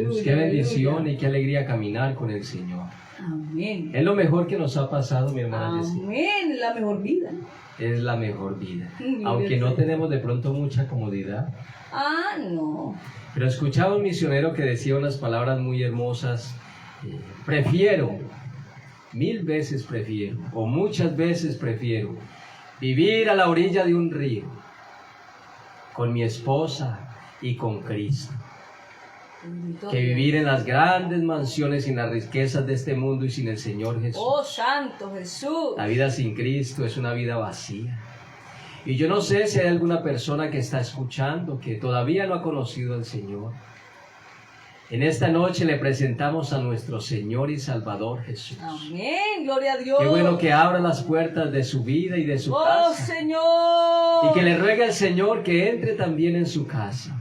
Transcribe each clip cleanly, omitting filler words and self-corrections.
Jesús. Qué bendición y qué alegría caminar con el Señor. Amén. Es lo mejor que nos ha pasado, mi hermana Yesenia. Amén, la mejor vida. Es la mejor vida. Gloria Aunque al no Señor. tenemos de pronto mucha comodidad. No. Pero escuchaba un misionero que decía unas palabras muy hermosas. Prefiero, 1000 veces prefiero, o muchas veces prefiero, vivir a la orilla de un río, con mi esposa y con Cristo, Bendito que Dios. vivir en las grandes mansiones sin las riquezas de este mundo y sin el Señor Jesús. Oh, Santo Jesús. La vida sin Cristo es una vida vacía. Y yo no sé si hay alguna persona que está escuchando que todavía no ha conocido al Señor. En esta noche le presentamos a nuestro Señor y Salvador Jesús. Amén, gloria a Dios. Qué bueno que abra las puertas de su vida y de su Oh, casa. Señor. Y que le ruegue al Señor que entre también en su casa.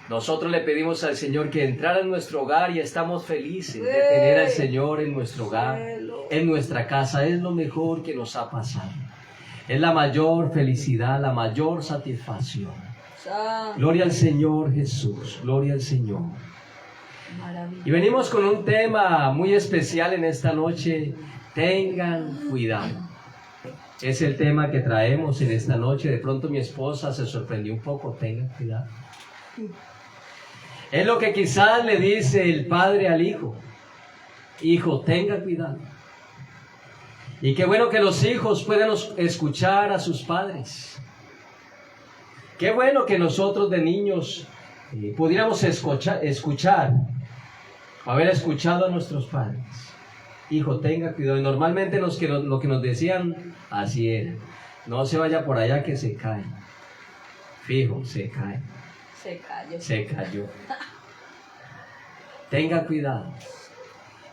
Nosotros le pedimos al Señor que entrara en nuestro hogar y estamos felices de tener al Señor en nuestro hogar, en nuestra casa. Es lo mejor que nos ha pasado. Es la mayor felicidad, la mayor satisfacción. Santo. Gloria al Señor Jesús, gloria al Señor. Maravilla. Y venimos con un tema muy especial en esta noche. Tengan cuidado. Es el tema que traemos en esta noche. De pronto mi esposa se sorprendió un poco. Tengan cuidado. Es lo que quizás le dice el padre al hijo. Hijo, tenga cuidado. Y qué bueno que los hijos puedan escuchar a sus padres. Qué bueno que nosotros de niños pudiéramos escuchar, haber escuchado a nuestros padres. Hijo, tenga cuidado. Y normalmente lo que nos decían, así era. No se vaya por allá que se cae. Fijo, se cae. Se cayó. Se cayó. Tenga cuidado.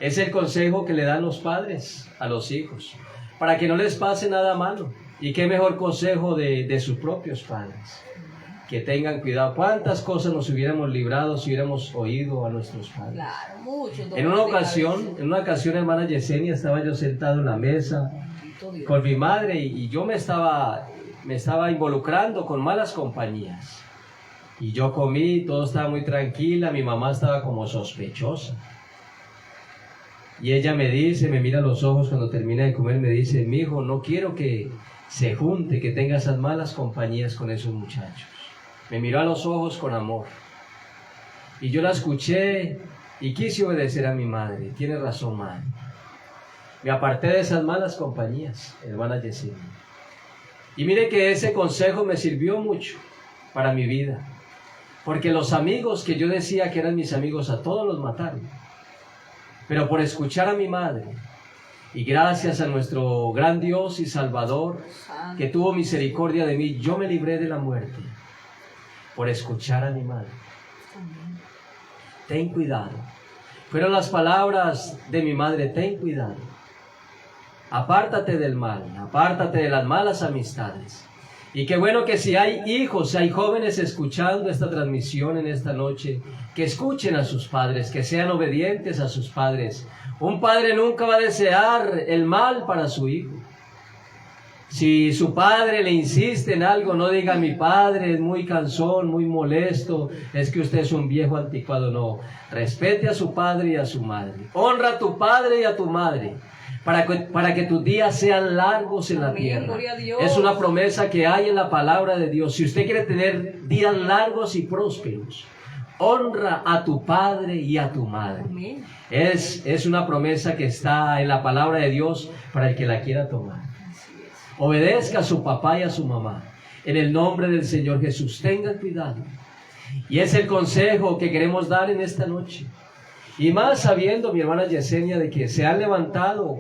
Es el consejo que le dan los padres a los hijos, para que no les pase nada malo. Y qué mejor consejo de sus propios padres. Que tengan cuidado. ¿Cuántas cosas nos hubiéramos librado si hubiéramos oído a nuestros padres? Claro, mucho. En una ocasión, hermana Yesenia, estaba yo sentado en la mesa Bendito Dios. con mi madre y yo me estaba involucrando con malas compañías. Y yo comí, todo estaba muy tranquila, mi mamá estaba como sospechosa. Y ella me mira a los ojos cuando termina de comer, me dice, mi hijo, no quiero que se junte, que tenga esas malas compañías con esos muchachos. Me miró a los ojos con amor. Y yo la escuché y quise obedecer a mi madre. Tiene razón, madre. Me aparté de esas malas compañías, hermana Yesenia. Y mire que ese consejo me sirvió mucho para mi vida. Porque los amigos que yo decía que eran mis amigos, a todos los mataron. Pero por escuchar a mi madre, y gracias a nuestro gran Dios y Salvador, Santo. que tuvo misericordia de mí, yo me libré de la muerte. Por escuchar a mi madre. Amén. Ten cuidado. Fueron las palabras de mi madre, ten cuidado. Apártate del mal, apártate de las malas amistades. Y qué bueno que si hay hijos, si hay jóvenes escuchando esta transmisión en esta noche, que escuchen a sus padres, que sean obedientes a sus padres. Un padre nunca va a desear el mal para su hijo. Si su padre le insiste en algo, no diga mi padre es muy cansón, muy molesto, es que usted es un viejo anticuado. No, respete a su padre y a su madre. Honra a tu padre y a tu madre. Para que tus días sean largos en la Amén, tierra. gloria a Dios. Es una promesa que hay en la palabra de Dios. Si usted quiere tener días largos y prósperos, honra a tu padre y a tu madre. Amén. Es una promesa que está en la palabra de Dios para el que la quiera tomar. Así es. Obedezca a su papá y a su mamá. En el nombre del Señor Jesús, tengan cuidado. Y es el consejo que queremos dar en esta noche. Y más sabiendo, mi hermana Yesenia, de que se han levantado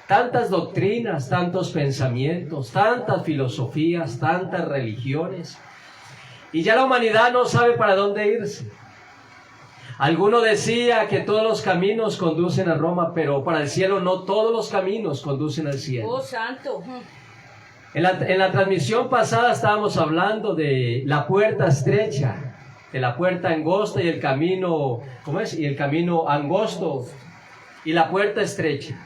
tantas doctrinas, tantos pensamientos, tantas filosofías, tantas religiones. Y ya la humanidad no sabe para dónde irse. Alguno decía que todos los caminos conducen a Roma, pero para el cielo no todos los caminos conducen al cielo. Oh, Santo. En la transmisión pasada estábamos hablando de la puerta estrecha, de la puerta angosta y el camino, ¿cómo es? Y el camino angosto y la puerta estrecha.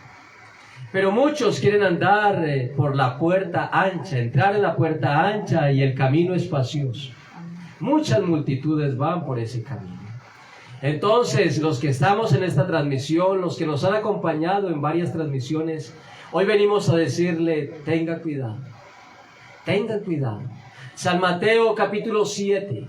Pero muchos quieren andar por la puerta ancha, entrar en la puerta ancha y el camino espacioso. Muchas multitudes van por ese camino. Entonces, los que estamos en esta transmisión, los que nos han acompañado en varias transmisiones, hoy venimos a decirle, tenga cuidado, tengan cuidado. San Mateo capítulo 7,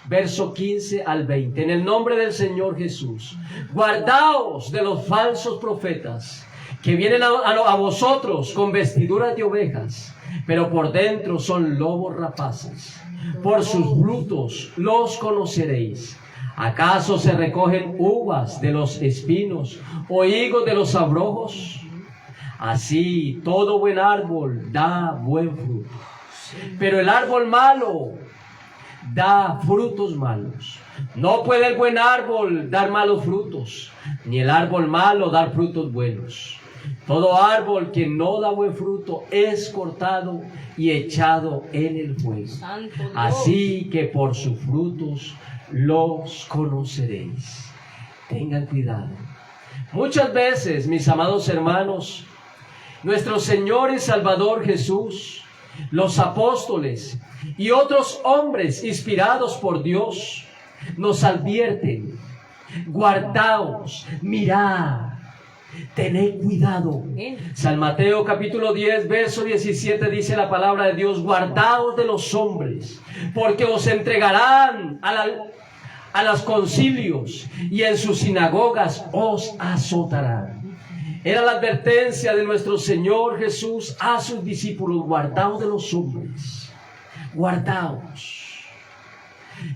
verso 15 al 20. En el nombre del Señor Jesús, guardaos de los falsos profetas que vienen a vosotros con vestiduras de ovejas, pero por dentro son lobos rapaces. Por sus frutos los conoceréis. ¿Acaso se recogen uvas de los espinos o higos de los abrojos? Así todo buen árbol da buen fruto, pero el árbol malo da frutos malos. No puede el buen árbol dar malos frutos, ni el árbol malo dar frutos buenos. Todo árbol que no da buen fruto es cortado y echado en el fuego. Así que por sus frutos los conoceréis. Tengan cuidado. Muchas veces, mis amados hermanos, nuestro Señor y Salvador Jesús, los apóstoles y otros hombres inspirados por Dios nos advierten: guardaos, mirad, tened cuidado. San Mateo capítulo 10, verso 17 dice la palabra de Dios: guardaos de los hombres, porque os entregarán a los concilios y en sus sinagogas os azotarán. Era la advertencia de nuestro Señor Jesús a sus discípulos: guardaos de los hombres, guardaos.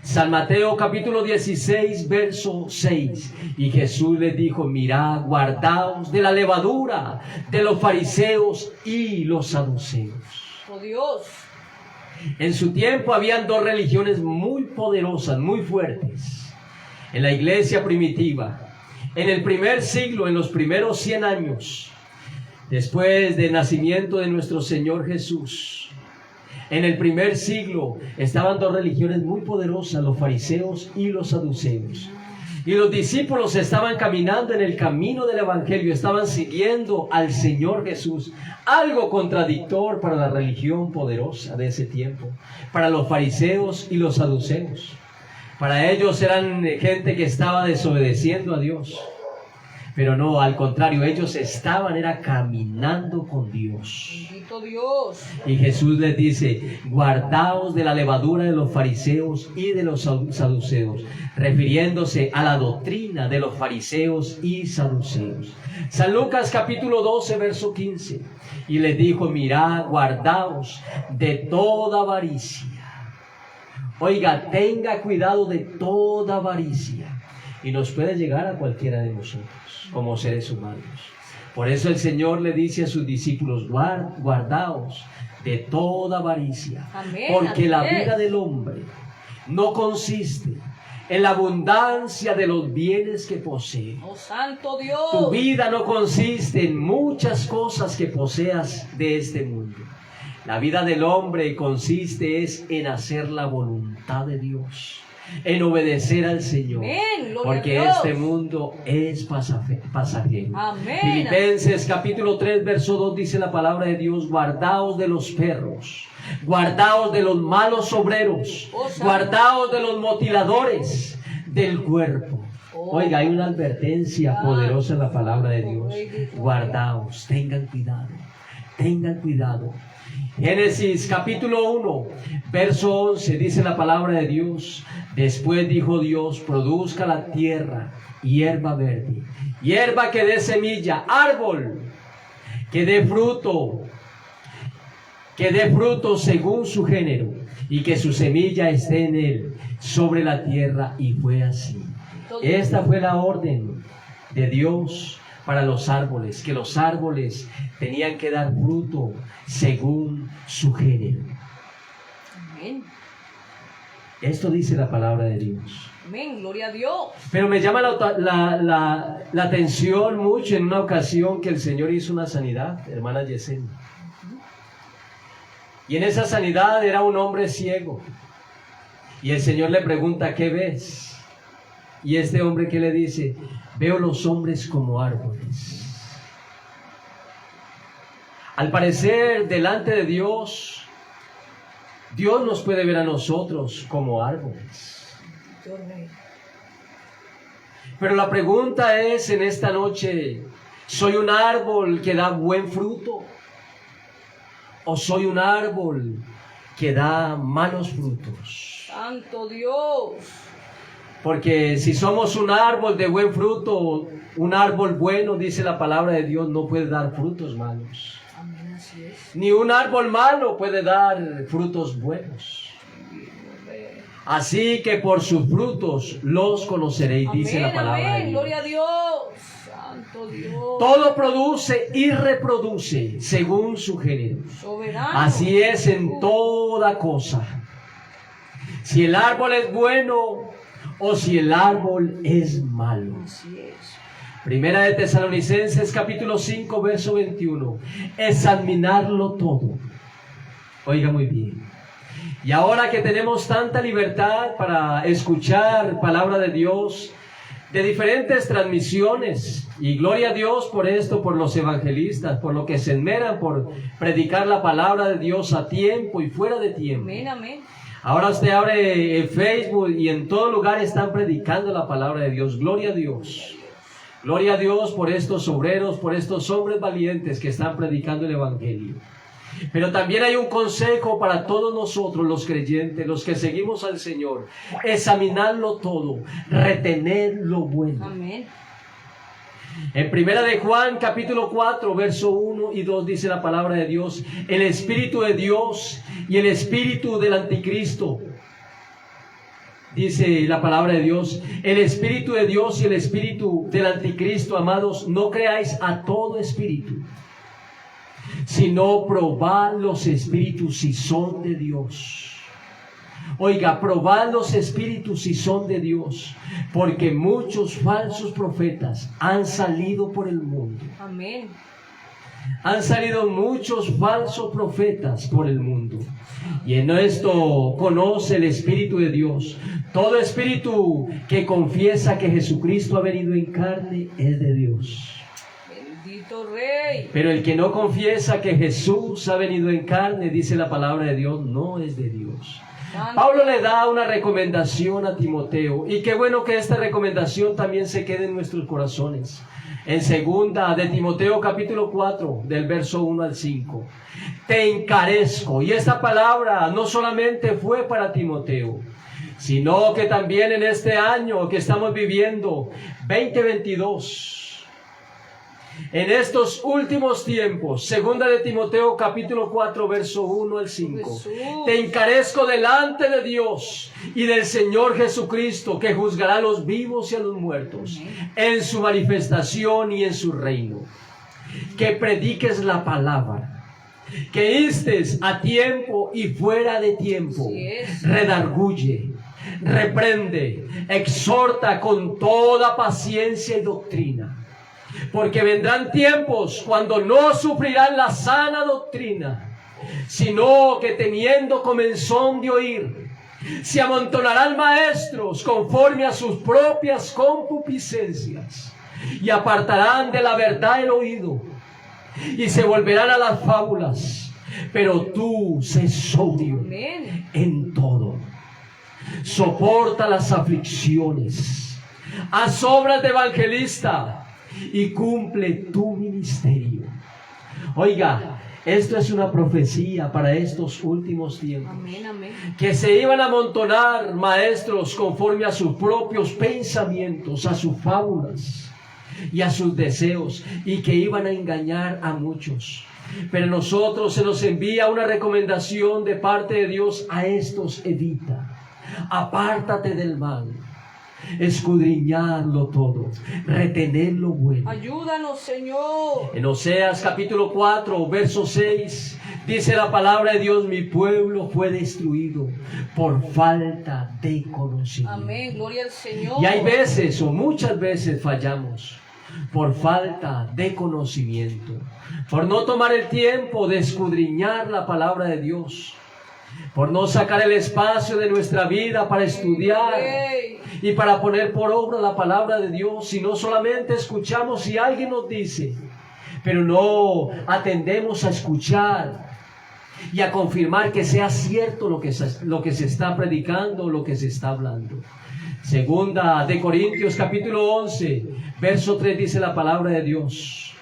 San Mateo capítulo 16, verso 6. Y Jesús les dijo: mirad, guardaos de la levadura de los fariseos y los saduceos. Oh Dios. En su tiempo habían dos religiones muy poderosas, muy fuertes. En la iglesia primitiva, en el primer siglo, en los primeros 100 años, después del nacimiento de nuestro Señor Jesús, en el primer siglo estaban dos religiones muy poderosas, los fariseos y los saduceos. Y los discípulos estaban caminando en el camino del Evangelio, estaban siguiendo al Señor Jesús. Algo contradictor para la religión poderosa de ese tiempo, para los fariseos y los saduceos. Para ellos eran gente que estaba desobedeciendo a Dios. Pero no, al contrario, ellos estaban caminando con Dios. Bendito Dios. Y Jesús les dice: guardaos de la levadura de los fariseos y de los saduceos, refiriéndose a la doctrina de los fariseos y saduceos. San Lucas capítulo 12, verso 15. Y les dijo: mirad, guardaos de toda avaricia. Oiga, tenga cuidado de toda avaricia. Y nos puede llegar a cualquiera de nosotros como seres humanos. Por eso el Señor le dice a sus discípulos: guardaos de toda avaricia. Amén, porque la amén. vida del hombre no consiste en la abundancia de los bienes que posee. Oh Santo Dios. Tu vida no consiste en muchas cosas que poseas de este mundo. La vida del hombre consiste en hacer la voluntad de Dios, en obedecer al Señor. Amén, gloria porque a Dios. este mundo es pasajero. Amén. Filipenses capítulo 3, verso 2 dice la palabra de Dios: guardaos de los perros, guardaos de los malos obreros, Oh, Santo. guardaos de los mutiladores del cuerpo. Oh. Oiga, hay una advertencia poderosa en la palabra de Dios. Guardaos, tengan cuidado, tengan cuidado. Génesis capítulo 1, verso 11 dice la palabra de Dios: después dijo Dios: produzca la tierra hierba verde, hierba que dé semilla, árbol que dé fruto según su género, y que su semilla esté en él sobre la tierra. Y fue así. Esta fue la orden de Dios para los árboles, que los árboles tenían que dar fruto según su género. Amén. Esto dice la palabra de Dios. Amén, gloria a Dios. Pero me llama la atención mucho en una ocasión que el Señor hizo una sanidad, hermana Yesenia. Y en esa sanidad era un hombre ciego. Y el Señor le pregunta: ¿qué ves? Y este hombre, ¿qué le dice? Veo los hombres como árboles. Al parecer, delante de Dios, Dios nos puede ver a nosotros como árboles. Dios mío. Pero la pregunta es en esta noche, ¿soy un árbol que da buen fruto? ¿O soy un árbol que da malos frutos? Santo Dios. Porque si somos un árbol de buen fruto, un árbol bueno, dice la palabra de Dios, no puede dar frutos malos. Amén, así es. Ni un árbol malo puede dar frutos buenos. Así que por sus frutos los conoceréis, dice la palabra de amén, Dios. gloria a Dios. Santo Dios. Todo produce y reproduce según su género. Soberano. Así es en toda cosa. Si el árbol es bueno o si el árbol es malo. Así es. Primera de Tesalonicenses capítulo 5 verso 21. Examinarlo todo. Oiga muy bien. Y ahora que tenemos tanta libertad para escuchar palabra de Dios de diferentes transmisiones, y gloria a Dios por esto, por los evangelistas, por lo que se esmeran por predicar la palabra de Dios a tiempo y fuera de tiempo. Amén, amén. Ahora usted abre Facebook y en todo lugar están predicando la palabra de Dios. Gloria a Dios. Gloria a Dios por estos obreros, por estos hombres valientes que están predicando el evangelio. Pero también hay un consejo para todos nosotros los creyentes, los que seguimos al Señor. Examinarlo todo, retener lo bueno. Amén. En Primera de Juan capítulo 4 verso 1 y 2 dice la palabra de Dios: el Espíritu de Dios y el Espíritu del Anticristo. Dice la palabra de Dios: el Espíritu de Dios y el Espíritu del Anticristo, amados, no creáis a todo espíritu, sino probad los espíritus si son de Dios. Oiga, probad los espíritus si son de Dios, porque muchos falsos profetas han salido por el mundo. Amén. Han salido muchos falsos profetas por el mundo. Y en esto conoce el Espíritu de Dios. Todo espíritu que confiesa que Jesucristo ha venido en carne es de Dios. Bendito Rey. Pero el que no confiesa que Jesús ha venido en carne, dice la palabra de Dios, no es de Dios. Pablo le da una recomendación a Timoteo, y qué bueno que esta recomendación también se quede en nuestros corazones. En segunda de Timoteo capítulo 4, del verso 1 al 5. Te encarezco, y esta palabra no solamente fue para Timoteo, sino que también en este año que estamos viviendo, 2022, en estos últimos tiempos, segunda de Timoteo capítulo 4 verso 1 al 5. Jesús. Te encarezco delante de Dios y del Señor Jesucristo, que juzgará a los vivos y a los muertos en su manifestación y en su reino. Que prediques la palabra, que instes a tiempo y fuera de tiempo, redarguye, reprende, exhorta con toda paciencia y doctrina. Porque vendrán tiempos cuando no sufrirán la sana doctrina, sino que teniendo comezón de oír, se amontonarán maestros conforme a sus propias concupiscencias, y apartarán de la verdad el oído, y se volverán a las fábulas. Pero tú sé sobrio en todo, soporta las aflicciones, haz obras de evangelista y cumple tu ministerio. Oiga, esto es una profecía para estos últimos tiempos. Amén, amén. Que se iban a amontonar maestros conforme a sus propios pensamientos, a sus fábulas y a sus deseos, y que iban a engañar a muchos. Pero nosotros se nos envía una recomendación de parte de Dios: a estos evita, apártate del mal, escudriñarlo todo, retener lo bueno. Ayúdanos, Señor. En Oseas capítulo 4 verso 6 dice la palabra de Dios: mi pueblo fue destruido por falta de conocimiento. Amén, gloria al Señor. Y hay veces, o muchas veces, fallamos por falta de conocimiento, por no tomar el tiempo de escudriñar la palabra de Dios, por no sacar el espacio de nuestra vida para estudiar y para poner por obra la palabra de Dios, sino solamente escuchamos si alguien nos dice, pero no atendemos a escuchar y a confirmar que sea cierto lo que se está predicando, lo que se está hablando. Segunda de Corintios capítulo 11, verso 3 dice la palabra de Dios: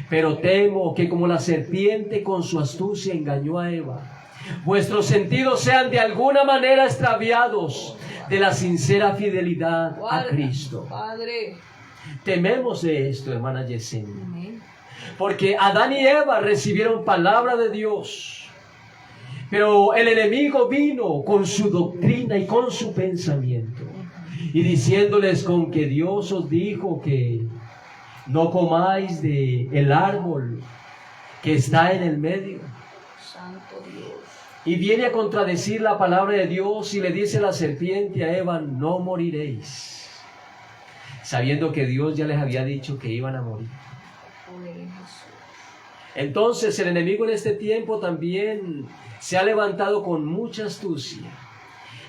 pero temo que como la serpiente con su astucia engañó a Eva, vuestros sentidos sean de alguna manera extraviados de la sincera fidelidad a Guarda, Cristo. Padre. Tememos de esto, hermana Yesenia, Amén. porque Adán y Eva recibieron palabra de Dios, pero el enemigo vino con su doctrina y con su pensamiento, y diciéndoles con que Dios os dijo que no comáis de el árbol que está en el medio. Santo Dios. Y viene a contradecir la palabra de Dios y le dice la serpiente a Eva: no moriréis, sabiendo que Dios ya les había dicho que iban a morir. Poder en Jesús. Entonces el enemigo en este tiempo también se ha levantado con mucha astucia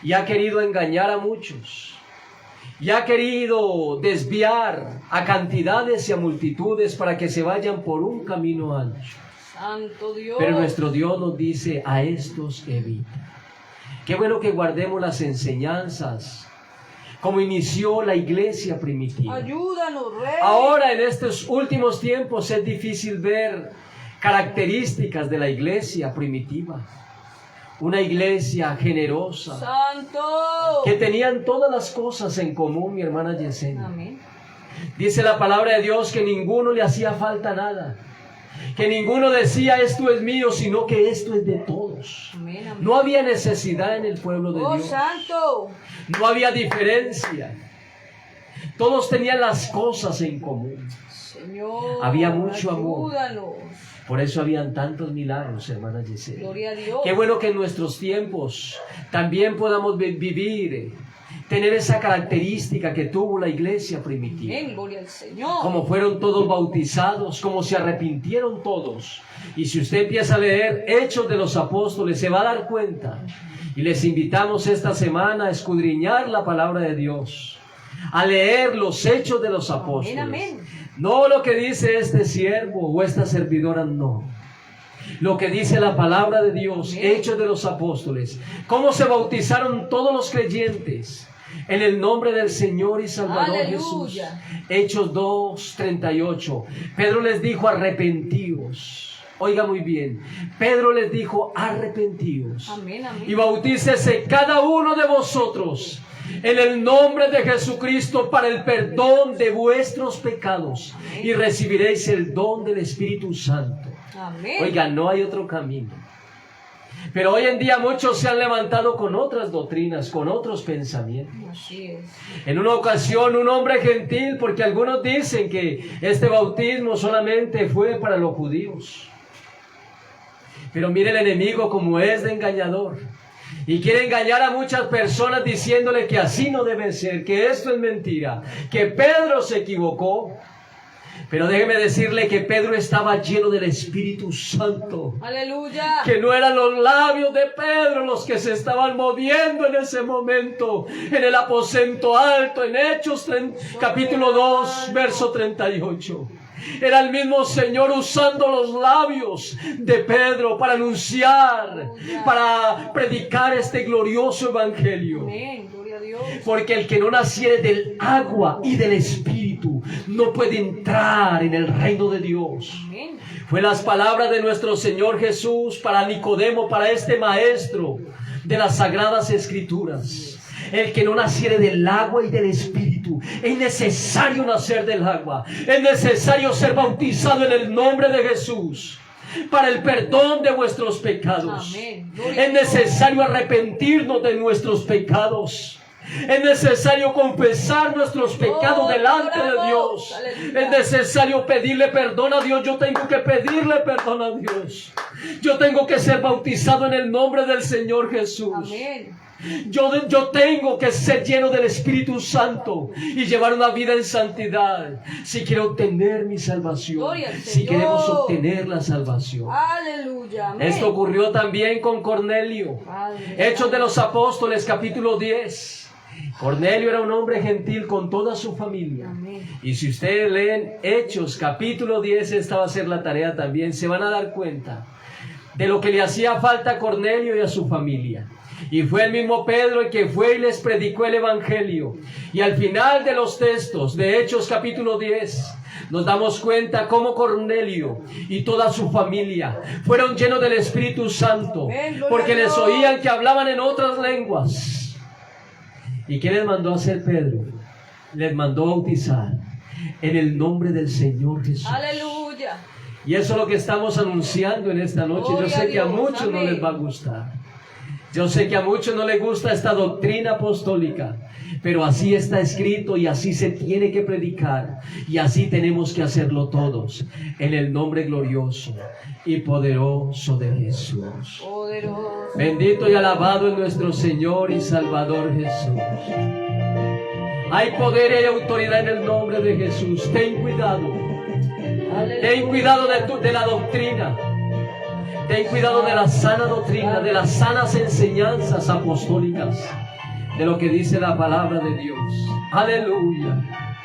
y ha querido engañar a muchos, y ha querido desviar a cantidades y a multitudes para que se vayan por un camino ancho. Santo Dios. Pero nuestro Dios nos dice: a estos evita. Qué bueno que guardemos las enseñanzas como inició la iglesia primitiva. Ayúdanos, Rey. Ahora en estos últimos tiempos es difícil ver características de la iglesia primitiva. Una iglesia generosa, Santo. que tenían todas las cosas en común, mi hermana Yesenia. Amén. Dice la palabra de Dios que ninguno le hacía falta nada, que ninguno decía esto es mío, sino que esto es de todos. Amén, amén. No había necesidad en el pueblo de Oh, Dios. Santo. No había diferencia. Todos tenían las cosas en común. Señor. Había mucho amor. Ayúdanos. Por eso habían tantos milagros, hermana Yesenia. Gloria a Dios. Qué bueno que en nuestros tiempos también podamos vivir, tener esa característica que tuvo la iglesia primitiva. Amén. Gloria al Señor. Como fueron todos bautizados, como se arrepintieron todos. Y si usted empieza a leer Hechos de los Apóstoles, se va a dar cuenta. Y les invitamos esta semana a escudriñar la palabra de Dios, a leer los Hechos de los Apóstoles. Amén, amén. No lo que dice este siervo o esta servidora, no. Lo que dice la palabra de Dios, Amén. Hechos de los Apóstoles. Cómo se bautizaron todos los creyentes en el nombre del Señor y Salvador Jesús. Aleluya. Hechos 2:38. Pedro les dijo: arrepentíos. Oiga muy bien. Pedro les dijo: arrepentíos. Amén, amén. Y bautícese cada uno de vosotros en el nombre de Jesucristo para el perdón de vuestros pecados, y recibiréis el don del Espíritu Santo. Amén. Oiga, no hay otro camino. Pero hoy en día muchos se han levantado con otras doctrinas, con otros pensamientos. Así es. En una ocasión un hombre gentil, porque algunos dicen que este bautismo solamente fue para los judíos. Pero mire el enemigo como es de engañador. Y quiere engañar a muchas personas diciéndole que así no debe ser, que esto es mentira, que Pedro se equivocó. Pero déjeme decirle que Pedro estaba lleno del Espíritu Santo. Aleluya. Que no eran los labios de Pedro los que se estaban moviendo en ese momento, en el aposento alto, en Hechos capítulo 2, verso 38. Era el mismo Señor usando los labios de Pedro para anunciar, para predicar este glorioso evangelio. Amén. Gloria a Dios. Porque el que no naciere del agua y del Espíritu no puede entrar en el reino de Dios. Amén. Fue las palabras de nuestro Señor Jesús para Nicodemo, para este maestro de las Sagradas Escrituras. El que no naciere del agua y del Espíritu, es necesario nacer del agua, es necesario ser bautizado en el nombre de Jesús para el perdón de vuestros pecados. Amén. Gloria a Es Dios. necesario arrepentirnos de nuestros pecados. Es necesario confesar nuestros pecados Oh, delante de oramos. Dios. Aleluya. Es necesario pedirle perdón a Dios. Yo tengo que pedirle perdón a Dios. Yo tengo que ser bautizado en el nombre del Señor Jesús. Amén. Yo tengo que ser lleno del Espíritu Santo y llevar una vida en santidad si quiero obtener mi salvación, Gloria al si Señor. queremos obtener la salvación. Aleluya. Amén. Esto ocurrió también con Cornelio. Padre. Hechos de los Apóstoles, capítulo 10. Cornelio era un hombre gentil con toda su familia. Amén. Y si ustedes leen Hechos, capítulo 10, esta va a ser la tarea también, se van a dar cuenta de lo que le hacía falta a Cornelio y a su familia. Y fue el mismo Pedro el que fue y les predicó el Evangelio. Y al final de los textos de Hechos capítulo 10, nos damos cuenta cómo Cornelio y toda su familia fueron llenos del Espíritu Santo, porque les oían que hablaban en otras lenguas. ¿Y qué les mandó a hacer Pedro? Les mandó bautizar en el nombre del Señor Jesús. Aleluya. Y eso es lo que estamos anunciando en esta noche. Yo sé que a muchos no les va a gustar. Yo sé que a muchos no les gusta esta doctrina apostólica, pero así está escrito y así se tiene que predicar y así tenemos que hacerlo todos en el nombre glorioso y poderoso de Jesús. Poderoso. Bendito y alabado es nuestro Señor y Salvador Jesús. Hay poder y autoridad en el nombre de Jesús. Ten cuidado. Ten cuidado de la doctrina. Ten cuidado de la sana doctrina, de las sanas enseñanzas apostólicas, de lo que dice la palabra de Dios. Aleluya.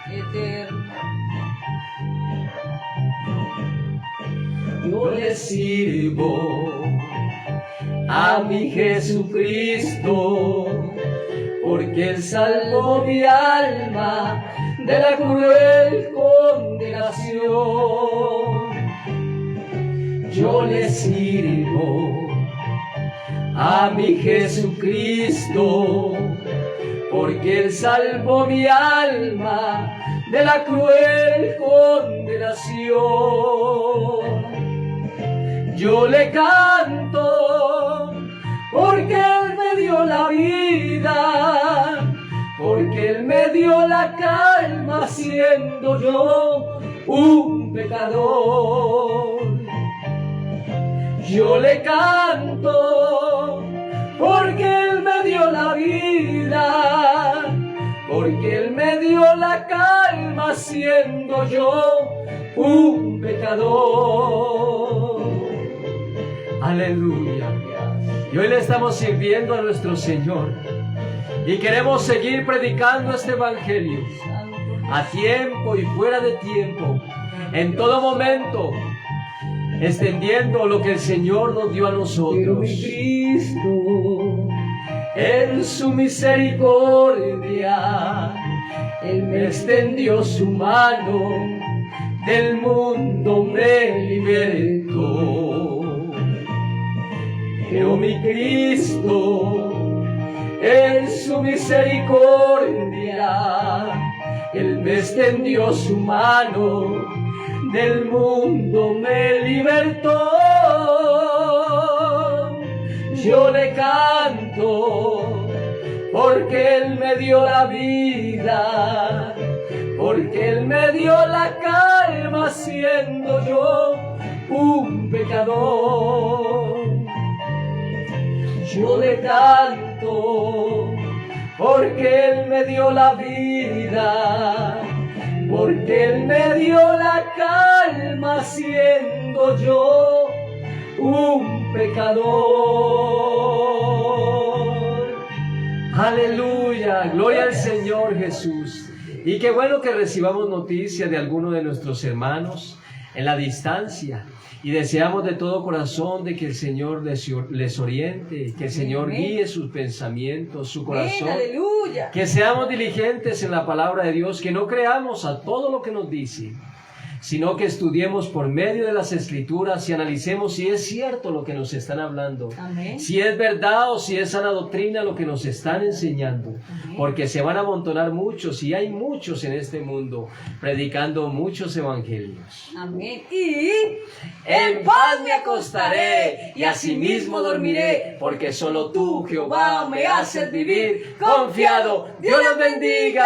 Eterno. Yo le sirvo a mi Jesucristo, porque Él salvó mi alma de la cruel condenación. Yo le sirvo a mi Jesucristo, porque Él salvó mi alma de la cruel condenación. Yo le canto porque Él me dio la vida, porque Él me dio la calma siendo yo un pecador. Yo le canto porque Él me dio la vida, porque Él me dio la calma siendo yo un pecador. Aleluya. Y hoy le estamos sirviendo a nuestro Señor y queremos seguir predicando este Evangelio a tiempo y fuera de tiempo, en todo momento, extendiendo lo que el Señor nos dio a nosotros. Pero mi Cristo, en su misericordia, Él me extendió su mano, del mundo me libertó. Pero mi Cristo, en su misericordia, Él me extendió su mano, del mundo me libertó. Yo le canto porque Él me dio la vida, porque Él me dio la calma siendo yo un pecador. Yo le canto porque Él me dio la vida, porque Él me dio la calma siendo yo un pecador. Aleluya, gloria al Señor Jesús. Y qué bueno que recibamos noticias de alguno de nuestros hermanos en la distancia. Y deseamos de todo corazón de que el Señor les oriente, que el Señor guíe sus pensamientos, su corazón. Aleluya. Que seamos diligentes en la palabra de Dios, que no creamos a todo lo que nos dice, sino que estudiemos por medio de las Escrituras y analicemos si es cierto lo que nos están hablando. Amén. Si es verdad o si es sana doctrina lo que nos están enseñando. Amén. Porque se van a amontonar muchos, y hay muchos en este mundo, predicando muchos evangelios. Amén. Y en paz me acostaré y asimismo dormiré, porque solo tú, Jehová, me haces vivir confiado. Dios los bendiga.